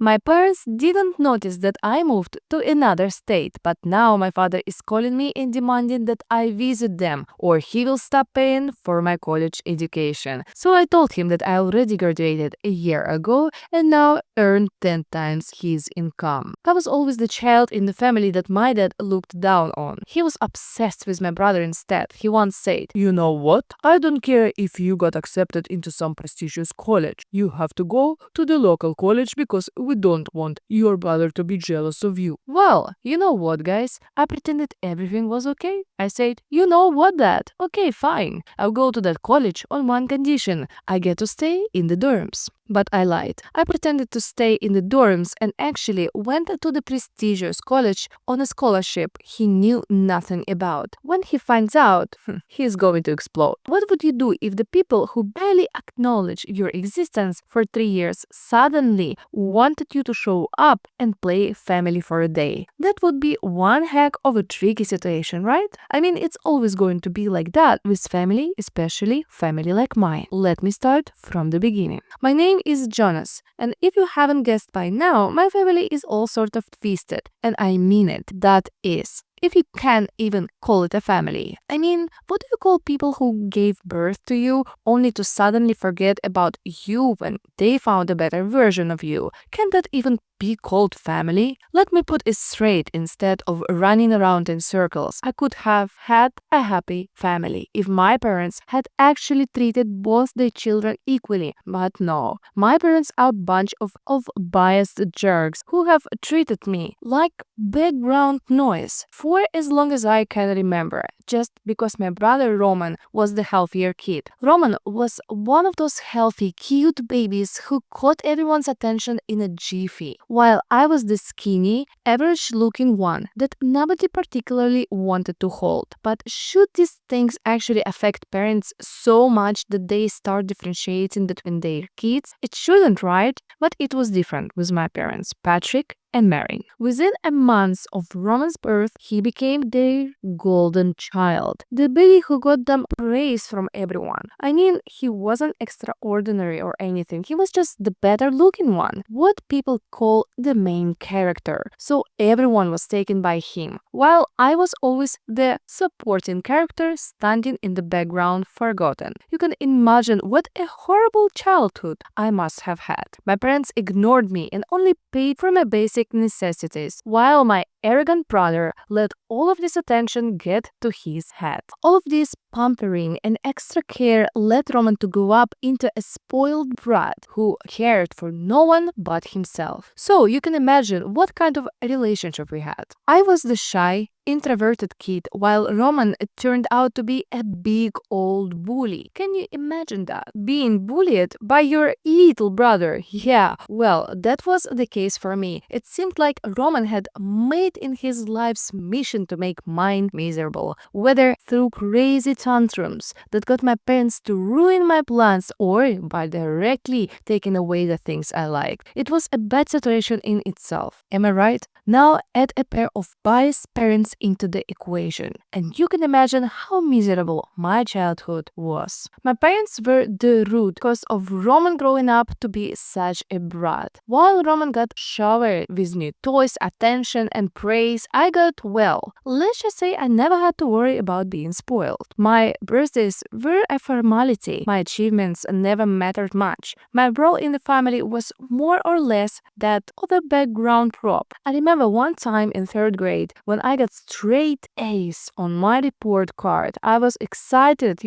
My parents didn't notice that I moved to another state, but now my father is calling me and demanding that I visit them, or he will stop paying for my college education. So I told him that I already graduated a year ago and now earn 10 times his income. I was always the child in the family that my dad looked down on. He was obsessed with my brother instead. He once said, "You know what? I don't care if you got accepted into some prestigious college. You have to go to the local college because we don't want your brother to be jealous of you." Well, you know what, guys? I pretended everything was okay. I said, "You know what, Dad? Okay, fine. I'll go to that college on one condition. I get to stay in the dorms." But I lied. I pretended to stay in the dorms and actually went to the prestigious college on a scholarship he knew nothing about. When he finds out, he's going to explode. What would you do if the people who barely acknowledge your existence for 3 years suddenly wanted you to show up and play family for a day? That would be one heck of a tricky situation, right? I mean, it's always going to be like that with family, especially family like mine. Let me start from the beginning. My name is Jonas, and if you haven't guessed by now, my family is all sort of twisted, and I mean it. That is, if you can even call it a family. I mean, what do you call people who gave birth to you only to suddenly forget about you when they found a better version of you? Can that even be called family? Let me put it straight instead of running around in circles. I could have had a happy family if my parents had actually treated both their children equally, but no. My parents are a bunch of biased jerks who have treated me like background noise for as long as I can remember, just because my brother Roman was the healthier kid. Roman was one of those healthy, cute babies who caught everyone's attention in a jiffy, while I was the skinny, average-looking one that nobody particularly wanted to hold. But should these things actually affect parents so much that they start differentiating between their kids? It shouldn't, right? But it was different with my parents, Patrick and Mary. Within a month of Roman's birth, he became their golden child, the baby who got them praise from everyone. I mean, he wasn't extraordinary or anything, he was just the better looking one, what people call the main character. So everyone was taken by him, while I was always the supporting character standing in the background, forgotten. You can imagine what a horrible childhood I must have had. My parents ignored me and only paid for my basic necessities, while my arrogant brother let all of this attention get to his head. All of this pampering and extra care led Roman to grow up into a spoiled brat who cared for no one but himself. So you can imagine what kind of relationship we had. I was the shy, introverted kid, while Roman turned out to be a big old bully. Can you imagine that? Being bullied by your little brother. Yeah, well, that was the case for me. It seemed like Roman had made in his life's mission to make mine miserable, whether through crazy tantrums that got my parents to ruin my plans or by directly taking away the things I liked. It was a bad situation in itself. Am I right? Now add a pair of biased parents into the equation, and you can imagine how miserable my childhood was. My parents were the root cause of Roman growing up to be such a brat. While Roman got showered with new toys, attention, and praise, I got, well, let's just say I never had to worry about being spoiled. My birthdays were a formality. My achievements never mattered much. My role in the family was more or less that of a background prop. I remember one time in 3rd grade when I got straight A's on my report card. I was excited,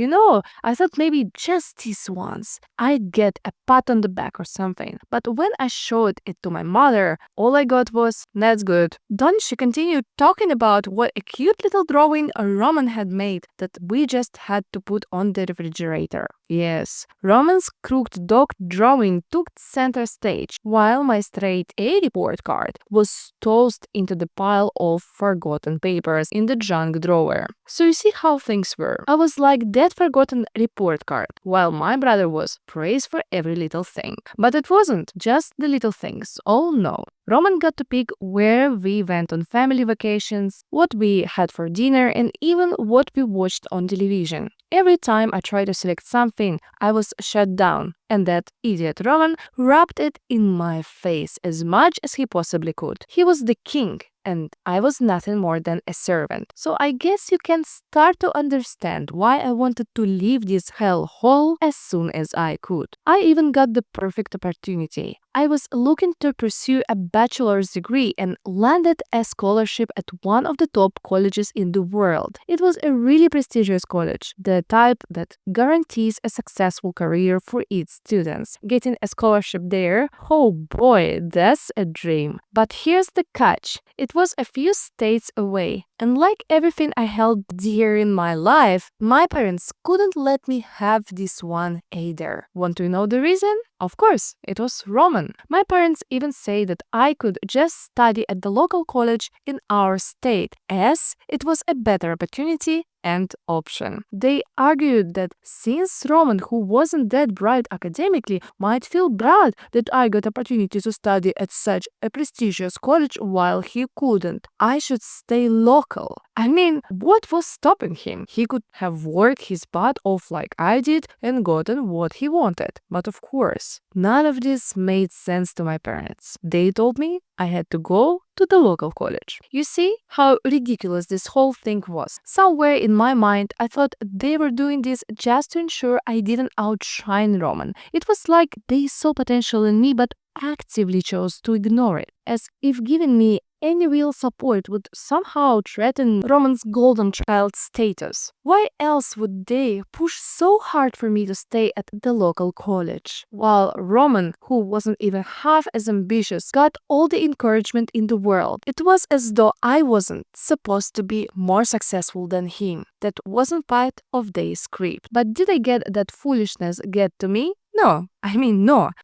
I thought maybe just this once I'd get a pat on the back or something. But when I showed it to my mother, all I got was, "That's good." Then she continued talking about what a cute little drawing Roman had made that we just had to put on the refrigerator. Yes, Roman's crooked dog drawing took center stage, while my straight A report card was tossed into the pile of forgotten papers in the junk drawer. So you see how things were. I was like that forgotten report card, while my brother was praised for every little thing. But it wasn't just the little things. Oh no. Roman got to pick where we went on family vacations, what we had for dinner, and even what we watched on television. Every time I tried to select something thing, I was shut down. And that idiot Roman rubbed it in my face as much as he possibly could. He was the king, and I was nothing more than a servant. So I guess you can start to understand why I wanted to leave this hellhole as soon as I could. I even got the perfect opportunity. I was looking to pursue a bachelor's degree and landed a scholarship at one of the top colleges in the world. It was a really prestigious college, the type that guarantees a successful career for its students. Getting a scholarship there, oh boy, that's a dream. But here's the catch. It was a few states away. And like everything I held dear in my life, my parents couldn't let me have this one either. Want to know the reason? Of course, it was Roman. My parents even say that I could just study at the local college in our state, as it was a better opportunity and option. They argued that since Roman, who wasn't that bright academically, might feel bad that I got opportunity to study at such a prestigious college while he couldn't, I should stay local. I mean, what was stopping him? He could have worked his butt off like I did and gotten what he wanted. But of course, none of this made sense to my parents. They told me I had to go to the local college. You see how ridiculous this whole thing was. Somewhere in my mind, I thought they were doing this just to ensure I didn't outshine Roman. It was like they saw potential in me but actively chose to ignore it, as if giving me any real support would somehow threaten Roman's golden child status. Why else would they push so hard for me to stay at the local college? While Roman, who wasn't even half as ambitious, got all the encouragement in the world. It was as though I wasn't supposed to be more successful than him. That wasn't part of their script. But did I get that foolishness get to me? No.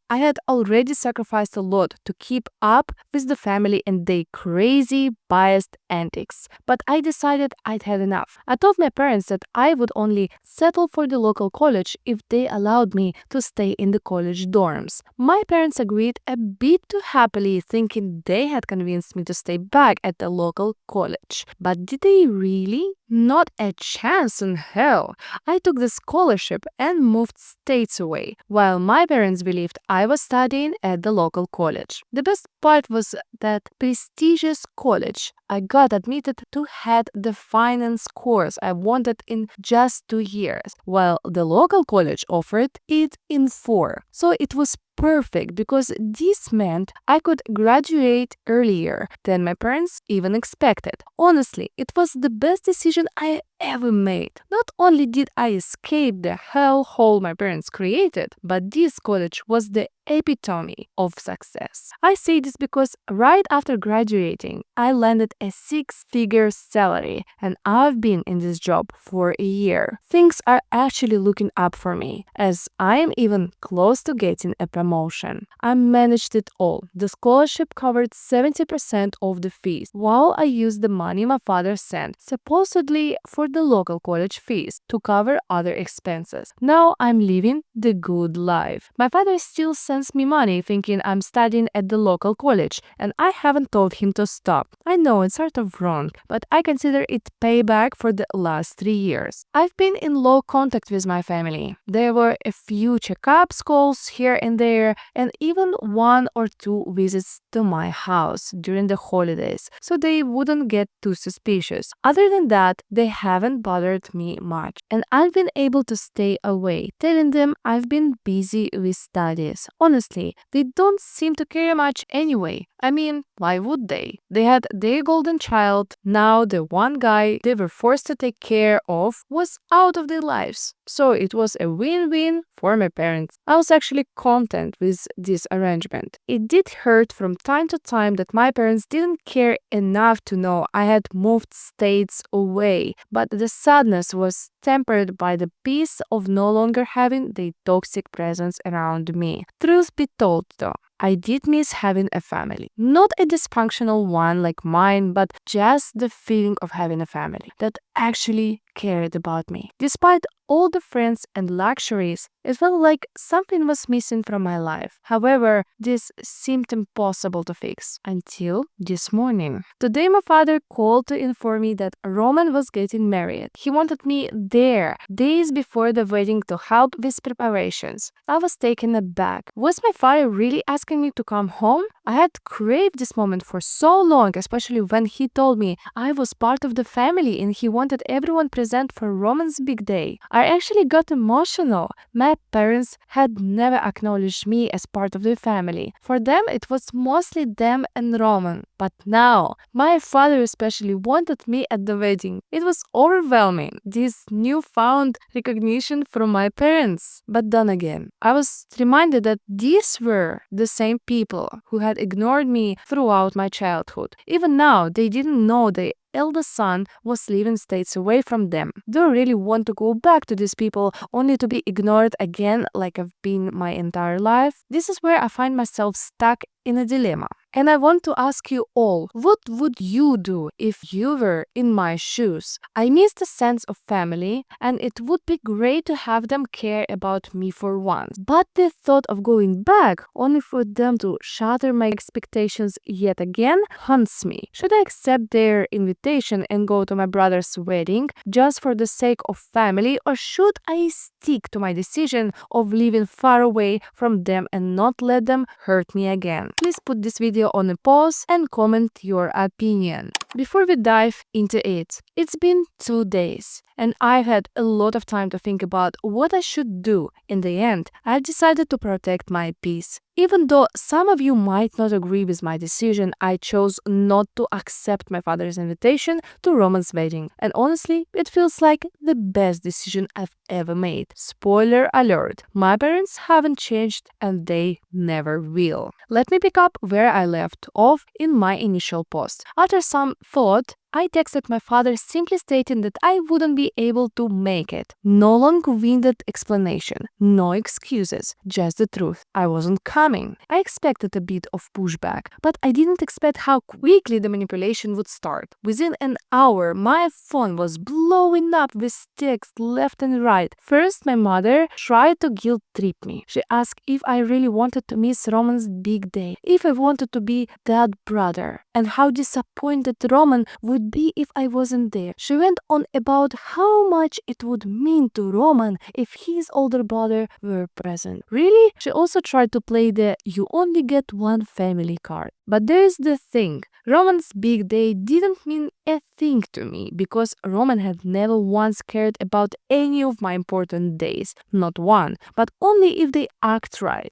I had already sacrificed a lot to keep up with the family and their crazy, biased antics. But I decided I'd had enough. I told my parents that I would only settle for the local college if they allowed me to stay in the college dorms. My parents agreed a bit too happily, thinking they had convinced me to stay back at the local college. But did they really? Not a chance in hell. I took the scholarship and moved states away, while my parents believed I was studying at the local college. The best part was that prestigious college I got admitted to had the finance course I wanted in just 2 years, while the local college offered it in 4. So it was perfect because this meant I could graduate earlier than my parents even expected. Honestly, it was the best decision I ever made. Not only did I escape the hellhole my parents created, but this college was the epitome of success. I say this because right after graduating, I landed a 6-figure salary and I've been in this job for a year. Things are actually looking up for me, as I am even close to getting a promotion. I managed it all. The scholarship covered 70% of the fees, while I used the money my father sent, supposedly for the local college fees, to cover other expenses. Now I'm living the good life. My father still sends me money thinking I'm studying at the local college, and I haven't told him to stop. I know it's sort of wrong, but I consider it payback for the last 3 years. I've been in low contact with my family. There were a few checkups, calls here and there, and even 1 or 2 visits to my house during the holidays, so they wouldn't get too suspicious. Other than that, they haven't bothered me much, and I've been able to stay away, telling them I've been busy with studies. Honestly, they don't seem to care much anyway. I mean, why would they? They had their golden child. Now the one guy they were forced to take care of was out of their lives. So it was a win-win for my parents. I was actually content with this arrangement. It did hurt from time to time that my parents didn't care enough to know I had moved states away, but the sadness was tempered by the peace of no longer having their toxic presence around me. Truth be told though, I did miss having a family. Not a dysfunctional one like mine, but just the feeling of having a family that actually cared about me. Despite all the friends and luxuries, it felt like something was missing from my life. However, this seemed impossible to fix until this morning. Today my father called to inform me that Roman was getting married. He wanted me there days before the wedding to help with preparations. I was taken aback. Was my father really asking me to come home? I had craved this moment for so long, especially when he told me I was part of the family and he wanted everyone present for Roman's big day. I actually got emotional. My parents had never acknowledged me as part of the family. For them, it was mostly them and Roman. But now, my father especially wanted me at the wedding. It was overwhelming, this newfound recognition from my parents. But then again, I was reminded that these were the same people who had ignored me throughout my childhood. Even now, they didn't know the eldest son was living states away from them. Do I really want to go back to these people only to be ignored again like I've been my entire life? This is where I find myself stuck in a dilemma. And I want to ask you all, what would you do if you were in my shoes? I miss the sense of family, and it would be great to have them care about me for once. But the thought of going back, only for them to shatter my expectations yet again, haunts me. Should I accept their invitation and go to my brother's wedding just for the sake of family, or should I stick to my decision of living far away from them and not let them hurt me again? Please put this video on a pause and comment your opinion. Before we dive into it, it's been 2 days and I've had a lot of time to think about what I should do. In the end, I've decided to protect my peace. Even though some of you might not agree with my decision, I chose not to accept my father's invitation to Roman's wedding. And honestly, it feels like the best decision I've ever made. Spoiler alert, my parents haven't changed and they never will. Let me pick up where I left off in my initial post. After some thought, I texted my father simply stating that I wouldn't be able to make it. No long-winded explanation, no excuses, just the truth. I wasn't coming. I expected a bit of pushback, but I didn't expect how quickly the manipulation would start. Within an hour, my phone was blowing up with texts left and right. First, my mother tried to guilt-trip me. She asked if I really wanted to miss Roman's big day, if I wanted to be that brother, and how disappointed Roman would be if I wasn't there. She went on about how much it would mean to Roman if his older brother were present. Really? She also tried to play the "you only get one family" card. But there's the thing. Roman's big day didn't mean a thing to me because Roman had never once cared about any of my important days. Not one, but only if they act right,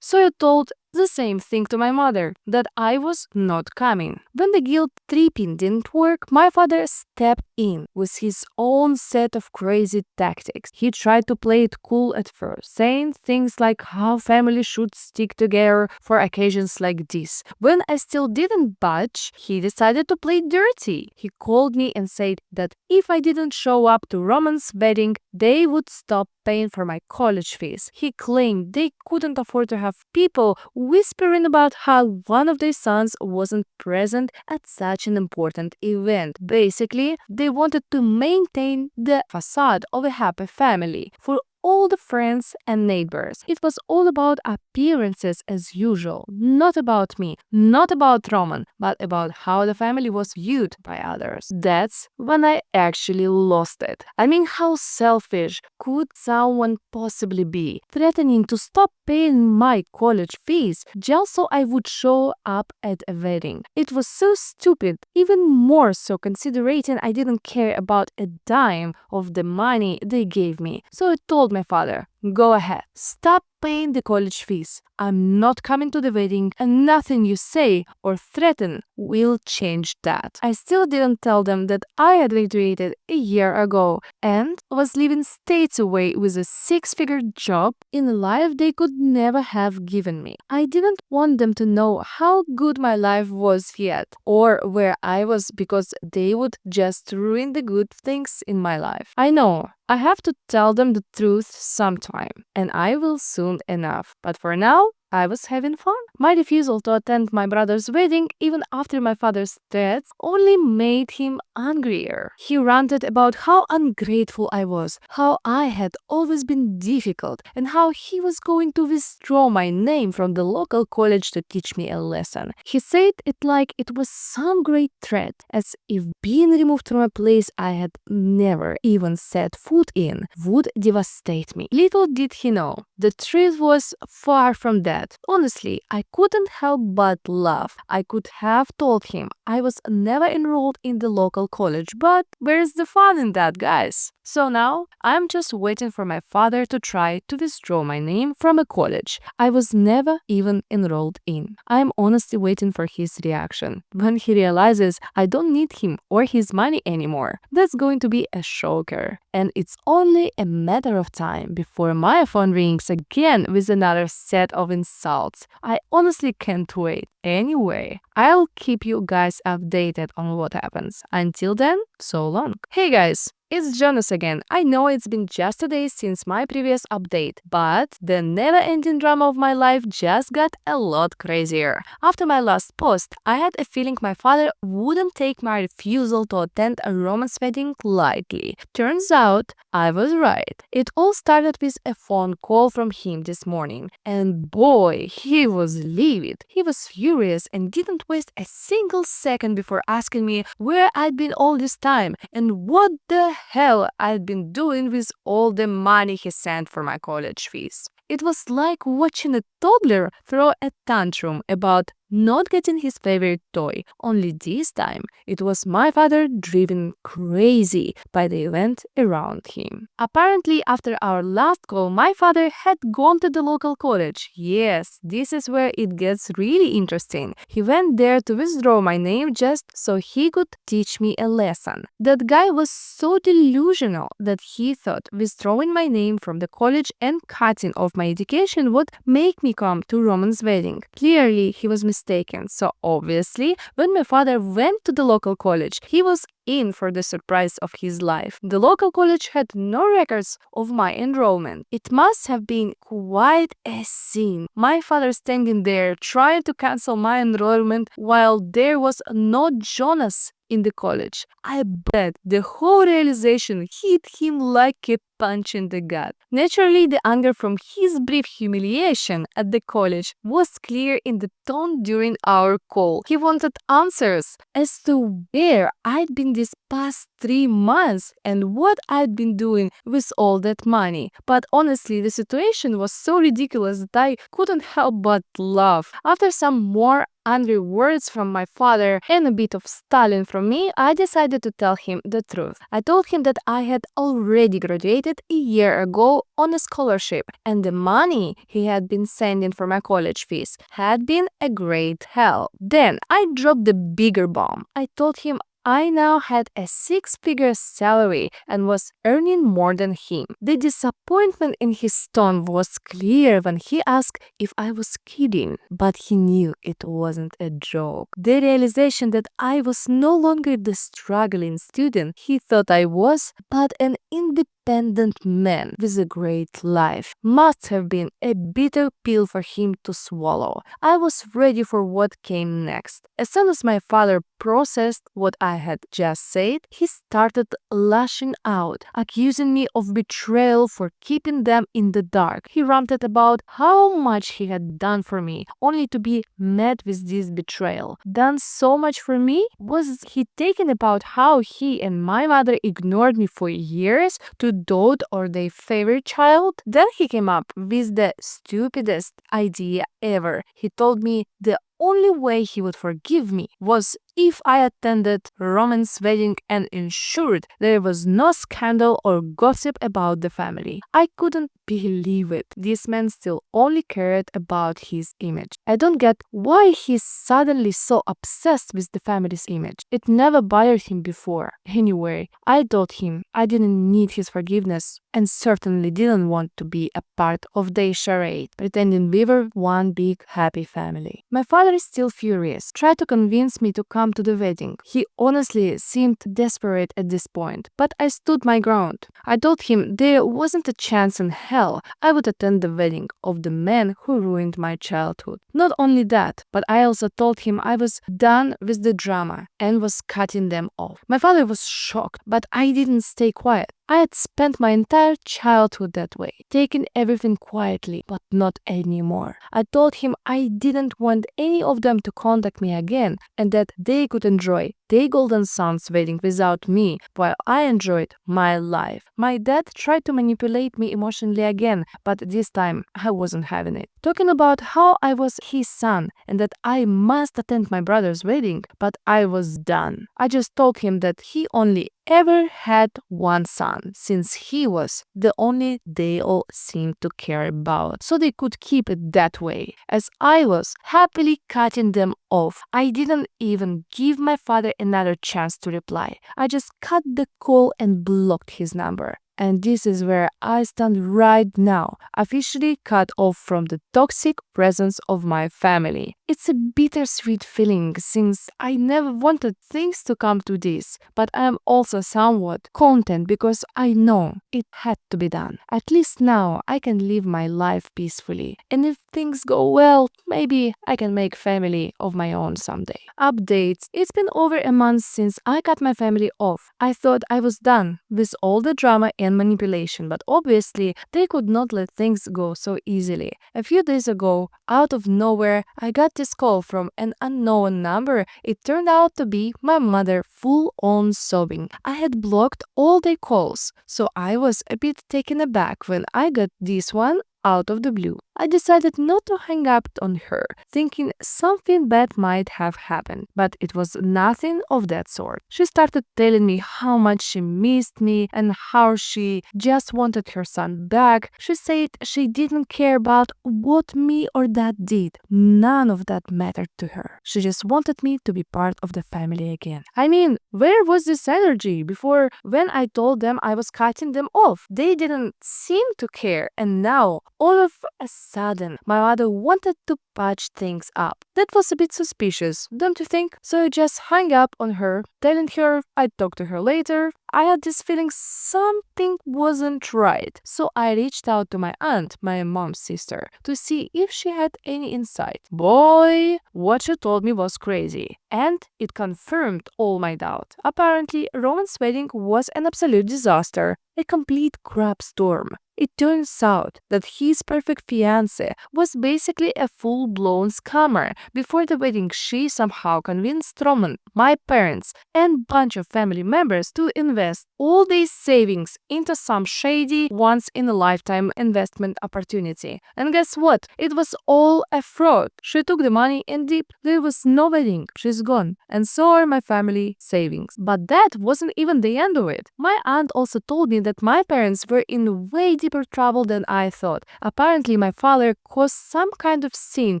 So I told the same thing to my mother, that I was not coming. When the guilt-tripping didn't work, my father stepped in with his own set of crazy tactics. He tried to play it cool at first, saying things like how family should stick together for occasions like this. When I still didn't budge, he decided to play dirty. He called me and said that if I didn't show up to Roman's wedding, they would stop paying for my college fees. He claimed they couldn't afford to have people whispering about how one of their sons wasn't present at such an important event. Basically, they wanted to maintain the facade of a happy family for all the friends and neighbors. It was all about appearances as usual, not about me, not about Roman, but about how the family was viewed by others. That's when I actually lost it. I mean, how selfish could someone possibly be, threatening to stop paying my college fees just so I would show up at a wedding? It was so stupid, even more so considering I didn't care about a dime of the money they gave me. So I told my father, "Go ahead, stop paying the college fees. I'm not coming to the wedding, and nothing you say or threaten will change that." I still didn't tell them that I had graduated a year ago and was living states away with a 6-figure job in a life they could never have given me. I didn't want them to know how good my life was yet, or where I was, because they would just ruin the good things in my life. I know I have to tell them the truth sometime, and I will soon enough. But for now, I was having fun. My refusal to attend my brother's wedding, even after my father's threats, only made him angrier. He ranted about how ungrateful I was, how I had always been difficult, and how he was going to withdraw my name from the local college to teach me a lesson. He said it like it was some great threat, as if being removed from a place I had never even set foot in would devastate me. Little did he know, the truth was far from that. Honestly, I couldn't help but laugh. I could have told him I was never enrolled in the local college, but where's the fun in that, guys? So now, I'm just waiting for my father to try to withdraw my name from a college I was never even enrolled in. I'm honestly waiting for his reaction when he realizes I don't need him or his money anymore. That's going to be a shocker. And it's only a matter of time before my phone rings again with another set of insults. I honestly can't wait. Anyway, I'll keep you guys updated on what happens. Until then, so long. Hey guys! It's Jonas again. I know it's been just a day since my previous update, but the never-ending drama of my life just got a lot crazier. After my last post, I had a feeling my father wouldn't take my refusal to attend a Roman's wedding lightly. Turns out, I was right. It all started with a phone call from him this morning, and boy, he was livid. He was furious and didn't waste a single second before asking me where I'd been all this time and what the hell I'd been doing with all the money he sent for my college fees. It was like watching a toddler throw a tantrum about not getting his favorite toy. Only this time, it was my father driven crazy by the event around him. Apparently, after our last call, my father had gone to the local college. Yes, this is where it gets really interesting. He went there to withdraw my name just so he could teach me a lesson. That guy was so delusional that he thought withdrawing my name from the college and cutting off my education would make me come to Roman's wedding. Clearly, he was mistaken. So obviously, when my father went to the local college, he was in for the surprise of his life. The local college had no records of my enrollment. It must have been quite a scene. My father standing there trying to cancel my enrollment while there was no Jonas in the college. I bet the whole realization hit him like a punch in the gut. Naturally, the anger from his brief humiliation at the college was clear in the tone during our call. He wanted answers as to where I'd been these past 3 months and what I'd been doing with all that money. But honestly, the situation was so ridiculous that I couldn't help but laugh. After some more angry words from my father and a bit of stalling from me, I decided to tell him the truth. I told him that I had already graduated a year ago on a scholarship, and the money he had been sending for my college fees had been a great help. Then I dropped the bigger bomb. I told him I now had a 6-figure salary and was earning more than him. The disappointment in his tone was clear when he asked if I was kidding, but he knew it wasn't a joke. The realization that I was no longer the struggling student he thought I was, but an independent man with a great life, must have been a bitter pill for him to swallow. I was ready for what came next. As soon as my father processed what I had just said, he started lashing out, accusing me of betrayal for keeping them in the dark. He ranted about how much he had done for me, only to be met with this betrayal. Done so much for me? Was he taken about how he and my mother ignored me for years to dote on their favorite child? Then he came up with the stupidest idea ever. He told me the only way he would forgive me was if I attended Roman's wedding and ensured there was no scandal or gossip about the family. I couldn't believe it. This man still only cared about his image. I don't get why he's suddenly so obsessed with the family's image. It never bothered him before. Anyway, I told him I didn't need his forgiveness and certainly didn't want to be a part of their charade, pretending we were one big happy family. My father is still furious, tried to convince me to come come to the wedding. He honestly seemed desperate at this point, but I stood my ground. I told him there wasn't a chance in hell I would attend the wedding of the man who ruined my childhood. Not only that, but I also told him I was done with the drama and was cutting them off. My father was shocked, but I didn't stay quiet. I had spent my entire childhood that way, taking everything quietly, but not anymore. I told him I didn't want any of them to contact me again and that they could enjoy their golden son's wedding without me while I enjoyed my life. My dad tried to manipulate me emotionally again, but this time I wasn't having it. Talking about how I was his son and that I must attend my brother's wedding, but I was done. I just told him that he only ever had one son, since he was the only they all seemed to care about, so they could keep it that way. As I was happily cutting them off, I didn't even give my father another chance to reply. I just cut the call and blocked his number. And this is where I stand right now, officially cut off from the toxic presence of my family. It's a bittersweet feeling since I never wanted things to come to this, but I am also somewhat content because I know it had to be done. At least now I can live my life peacefully, and if things go well, maybe I can make family of my own someday. Updates. It's been over a month since I cut my family off. I thought I was done with all the drama and manipulation, but obviously they could not let things go so easily. A few days ago, out of nowhere, I got this call from an unknown number. It turned out to be my mother full-on sobbing. I had blocked all their calls, so I was a bit taken aback when I got this one out of the blue. I decided not to hang up on her, thinking something bad might have happened, but it was nothing of that sort. She started telling me how much she missed me and how she just wanted her son back. She said she didn't care about what me or dad did. None of that mattered to her. She just wanted me to be part of the family again. I mean, where was this energy before when I told them I was cutting them off? They didn't seem to care, and now all of a sudden, my mother wanted to patch things up. That was a bit suspicious, don't you think? So I just hung up on her, telling her I'd talk to her later. I had this feeling something wasn't right, so I reached out to my aunt, my mom's sister, to see if she had any insight. Boy, what she told me was crazy, and it confirmed all my doubt. Apparently, Roman's wedding was an absolute disaster, a complete crap storm. It turns out that his perfect fiancé was basically a full-blown scammer. Before the wedding, she somehow convinced Roman, my parents, and bunch of family members to invest all these savings into some shady, once-in-a-lifetime investment opportunity. And guess what? It was all a fraud. She took the money and dipped. There was no wedding. She's gone. And so are my family savings. But that wasn't even the end of it. My aunt also told me that my parents were in way deeper trouble than I thought. Apparently, my father caused some kind of scene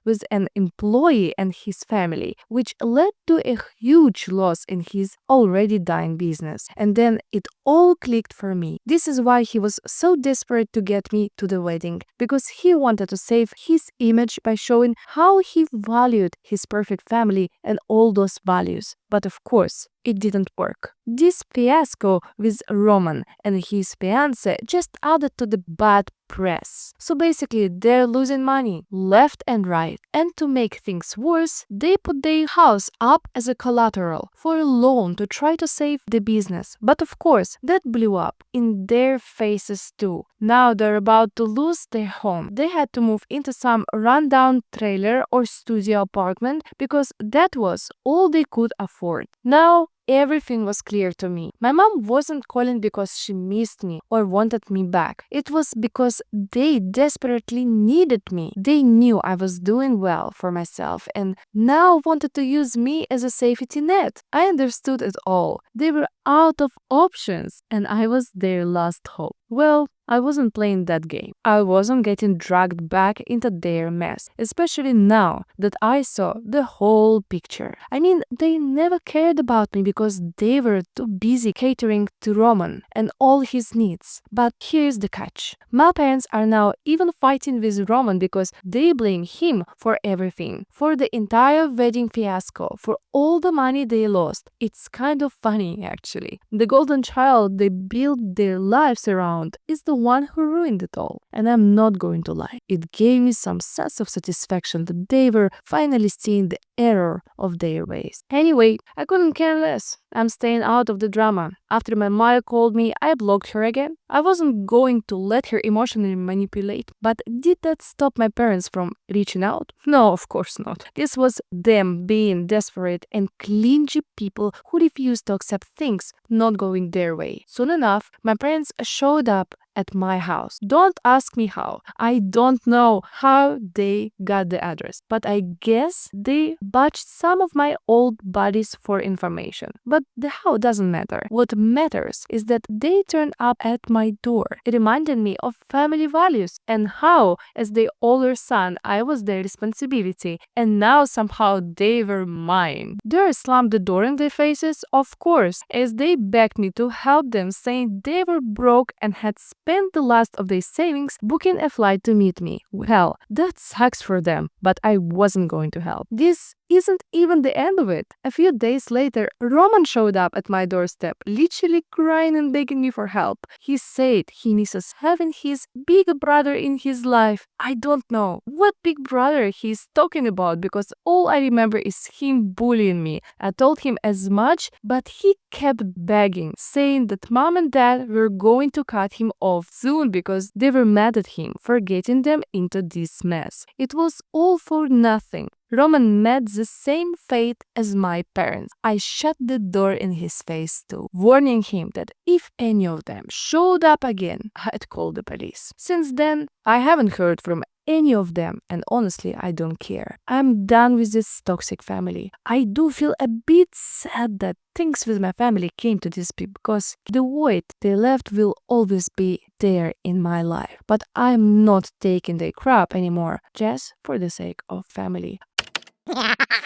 with an employee and his family, which led to a huge loss in his already dying business. And then it all clicked for me. This is why he was so desperate to get me to the wedding, because he wanted to save his image by showing how he valued his perfect family and all those values. But of course, it didn't work. This fiasco with Roman and his fiancé just added to the bad press. So basically, they're losing money left and right. And to make things worse, they put their house up as a collateral for a loan to try to save the business. But of course, that blew up in their faces too. Now they're about to lose their home. They had to move into some rundown trailer or studio apartment because that was all they could afford. Now, everything was clear to me. My mom wasn't calling because she missed me or wanted me back. It was because they desperately needed me. They knew I was doing well for myself and now wanted to use me as a safety net. I understood it all. They were out of options, and I was their last hope. Well, I wasn't playing that game. I wasn't getting dragged back into their mess, especially now that I saw the whole picture. I mean, they never cared about me because they were too busy catering to Roman and all his needs. But here's the catch. My parents are now even fighting with Roman because they blame him for everything, for the entire wedding fiasco, for all the money they lost. It's kind of funny, actually. The golden child they built their lives around is the one who ruined it all. And I'm not going to lie. It gave me some sense of satisfaction that they were finally seeing the error of their ways. Anyway, I couldn't care less. I'm staying out of the drama. After my mother called me, I blocked her again. I wasn't going to let her emotionally manipulate, but did that stop my parents from reaching out? No, of course not. This was them being desperate and clingy people who refused to accept things not going their way. Soon enough, my parents showed up at my house. Don't ask me how. I don't know how they got the address, but I guess they botched some of my old buddies for information. But the how doesn't matter. What matters is that they turned up at my door. It reminded me of family values and how, as the older son, I was their responsibility, and now somehow they were mine. Do I slam the door in their faces? Of course, as they begged me to help them, saying they were broke and had spent the last of their savings booking a flight to meet me. Well, that sucks for them, but I wasn't going to help. This isn't even the end of it. A few days later, Roman showed up at my doorstep, literally crying and begging me for help. He said he misses having his big brother in his life. I don't know what big brother he's talking about because all I remember is him bullying me. I told him as much, but he kept begging, saying that mom and dad were going to cut him off soon because they were mad at him for getting them into this mess. It was all for nothing. Roman met the same fate as my parents. I shut the door in his face too, warning him that if any of them showed up again, I'd call the police. Since then, I haven't heard from any of them, and honestly, I don't care. I'm done with this toxic family. I do feel a bit sad that things with my family came to this because the void they left will always be there in my life. But I'm not taking their crap anymore, just for the sake of family.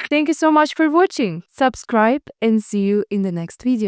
Thank you so much for watching. Subscribe and see you in the next video.